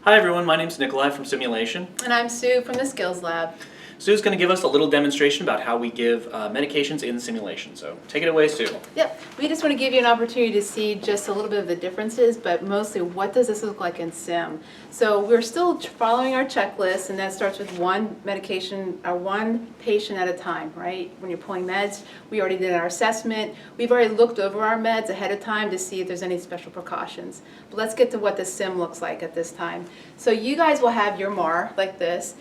Hi everyone, my name's Nikolai from Simulation. And I'm Sue from the Skills Lab. Sue's going to give us a little demonstration about how we give medications in simulation. So take it away, Sue. Yep, we just want to give you an opportunity to see just a little bit of the differences, but mostly what does this look like in sim. So we're still following our checklist, and that starts with one medication or one patient at a time, right? When you're pulling meds, we already did our assessment. We've already looked over our meds ahead of time to see if there's any special precautions. But let's get to what the sim looks like at this time. So you guys will have your MAR like this.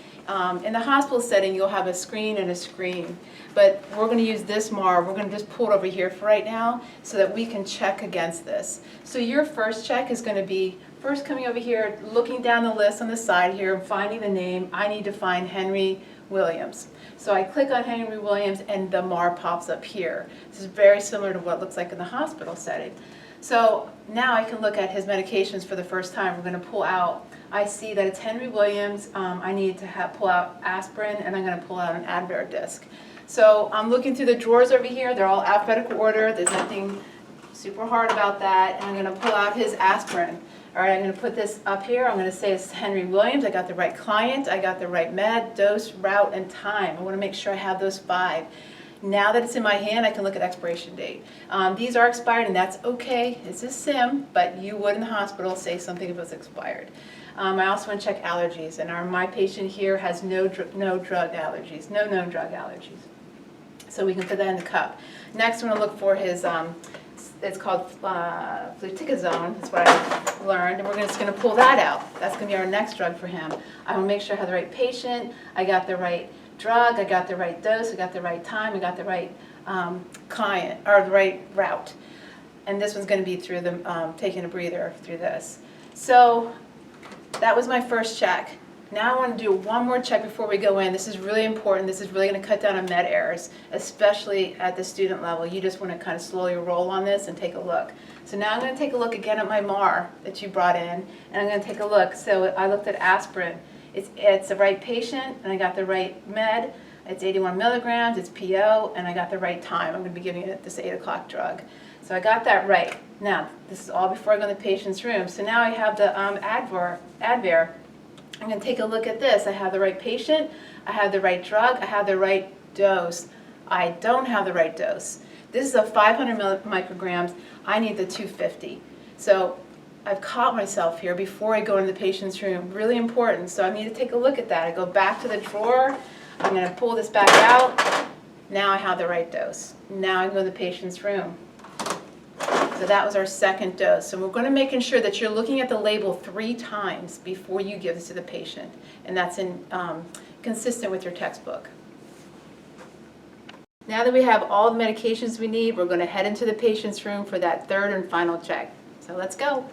In the hospital setting, you'll have a screen and a screen, but we're going to use this MAR. We're going to just pull it over here for right now so that we can check against this. So your first check is going to be first coming over here, looking down the list on the side here and finding the name. I need to find Henry Williams. So I click on Henry Williams and the MAR pops up here. This is very similar to what it looks like in the hospital setting. So now I can look at his medications for the first time. We're going to pull out, I see that it's Henry Williams. I need to pull out aspirin, and I'm going to pull out an Advair disc. So I'm looking through the drawers over here. They're all alphabetical order. There's nothing super hard about that. And I'm going to pull out his aspirin. All right, I'm going to put this up here. I'm going to say it's Henry Williams. I got the right client. I got the right med, dose, route, and time. I want to make sure I have those 5. Now that it's in my hand, I can look at expiration date. These are expired, and that's okay. It's a sim, but you would in the hospital say something if it was expired. I also want to check allergies, and my patient here has no drug allergies, no known drug allergies. So we can put that in the cup. Next, I'm going to look for his, it's called fluticasone, that's what I learned, and we're just going to pull that out. That's going to be our next drug for him. I want to make sure I have the right patient, I got the right drug, I got the right dose, I got the right time, I got the right client, or the right route. And this one's going to be through the, taking a breather through this. So that was my first check. Now I want to do one more check before we go in. This is really important. This is really going to cut down on med errors, especially at the student level. You just want to kind of slowly roll on this and take a look. So now I'm going to take a look again at my MAR that you brought in, and I'm going to take a look. So I looked at aspirin. It's the right patient, and I got the right med. It's 81 milligrams, it's PO, and I got the right time. I'm going to be giving it this 8 o'clock drug. So I got that right. Now, this is all before I go in the patient's room. So now I have the Advair. I'm going to take a look at this. I have the right patient, I have the right drug, I have the right dose. I don't have the right dose. This is a 500 micrograms. I need the 250. So I've caught myself here before I go into the patient's room. Really important. So I need to take a look at that. I go back to the drawer. I'm going to pull this back out. Now I have the right dose. Now I go to the patient's room. So that was our second dose. So we're going to make sure that you're looking at the label 3 times before you give this to the patient. And that's consistent with your textbook. Now that we have all the medications we need, we're going to head into the patient's room for that third and final check. So let's go.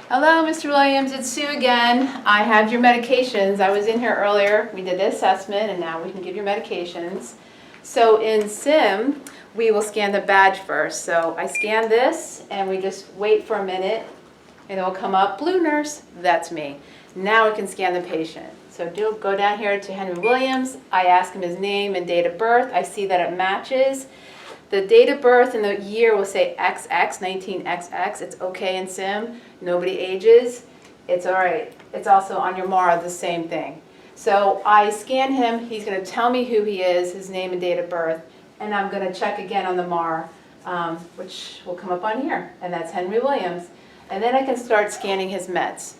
Hello, Mr. Williams, it's Sue again. I have your medications. I was in here earlier. We did the assessment, and now we can give your medications. So in SIM, we will scan the badge first. So I scan this, and we just wait for a minute, and it will come up, blue nurse, that's me. Now we can scan the patient. So go down here to Henry Williams. I ask him his name and date of birth. I see that it matches. The date of birth and the year will say XX, 19XX. It's okay in SIM. Nobody ages. It's all right. It's also on your MAR, the same thing. So I scan him. He's going to tell me who he is, his name and date of birth. And I'm going to check again on the MAR, which will come up on here. And that's Henry Williams. And then I can start scanning his meds.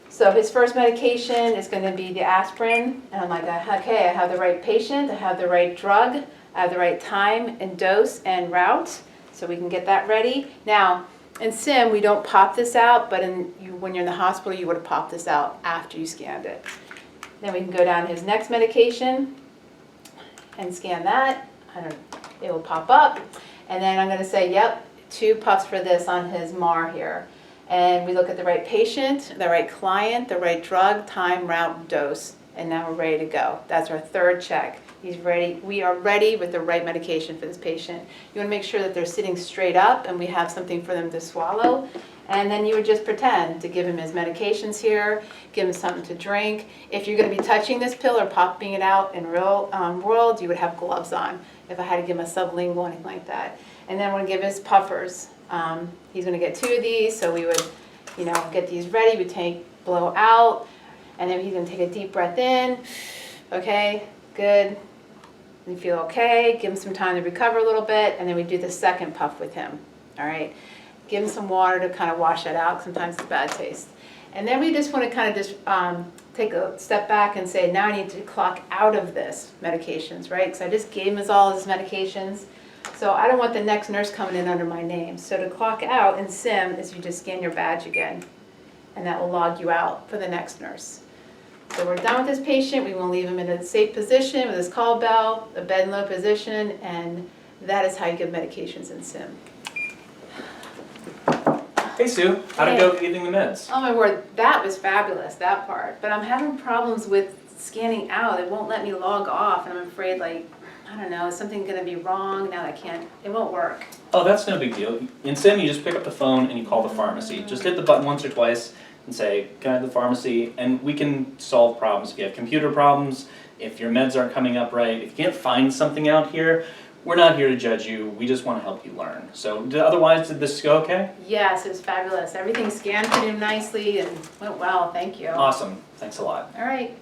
So his first medication is going to be the aspirin. And I'm like, okay, I have the right patient. I have the right drug. I have the right time and dose and route, so we can get that ready. Now, in SIM, we don't pop this out, but when you're in the hospital, you would have popped this out after you scanned it. Then we can go down to his next medication and scan that. It will pop up. And then I'm going to say, yep, 2 puffs for this on his MAR here. And we look at the right patient, the right client, the right drug, time, route, dose, and now we're ready to go. That's our third check. He's ready. We are ready with the right medication for this patient. You want to make sure that they're sitting straight up and we have something for them to swallow. And then you would just pretend to give him his medications here, give him something to drink. If you're going to be touching this pill or popping it out in real world, you would have gloves on if I had to give him a sublingual, anything like that. And then we're going to give his puffers. He's going to get 2 of these, so we would you know, get these ready, we blow out, and then he's gonna take a deep breath in. Okay, good. You feel okay, give him some time to recover a little bit, and then we do the second puff with him, all right? Give him some water to kind of wash that out, sometimes it's bad taste. And then we just want to kind of just take a step back and say, now I need to clock out of this medications, right? Because I just gave him all his medications, so I don't want the next nurse coming in under my name. So to clock out in SIM is you just scan your badge again, and that will log you out for the next nurse. So we're done with this patient, we will leave him in a safe position with his call bell, a bed and low position, and that is how you give medications in SIM. Hey Sue, how'd it go giving the meds? Oh my word, that was fabulous, that part. But I'm having problems with scanning out. It won't let me log off, and I'm afraid, like, I don't know, is something gonna be wrong? Now I can't, it won't work. Oh, that's no big deal. In SIM, you just pick up the phone and you call the pharmacy. Just hit the button once or twice and say, can I have the pharmacy? And we can solve problems. If you have computer problems, if your meds aren't coming up right, if you can't find something out here, we're not here to judge you. We just want to help you learn. So otherwise, did this go okay? Yes, it was fabulous. Everything scanned pretty nicely and went well, thank you. Awesome. Thanks a lot. All right.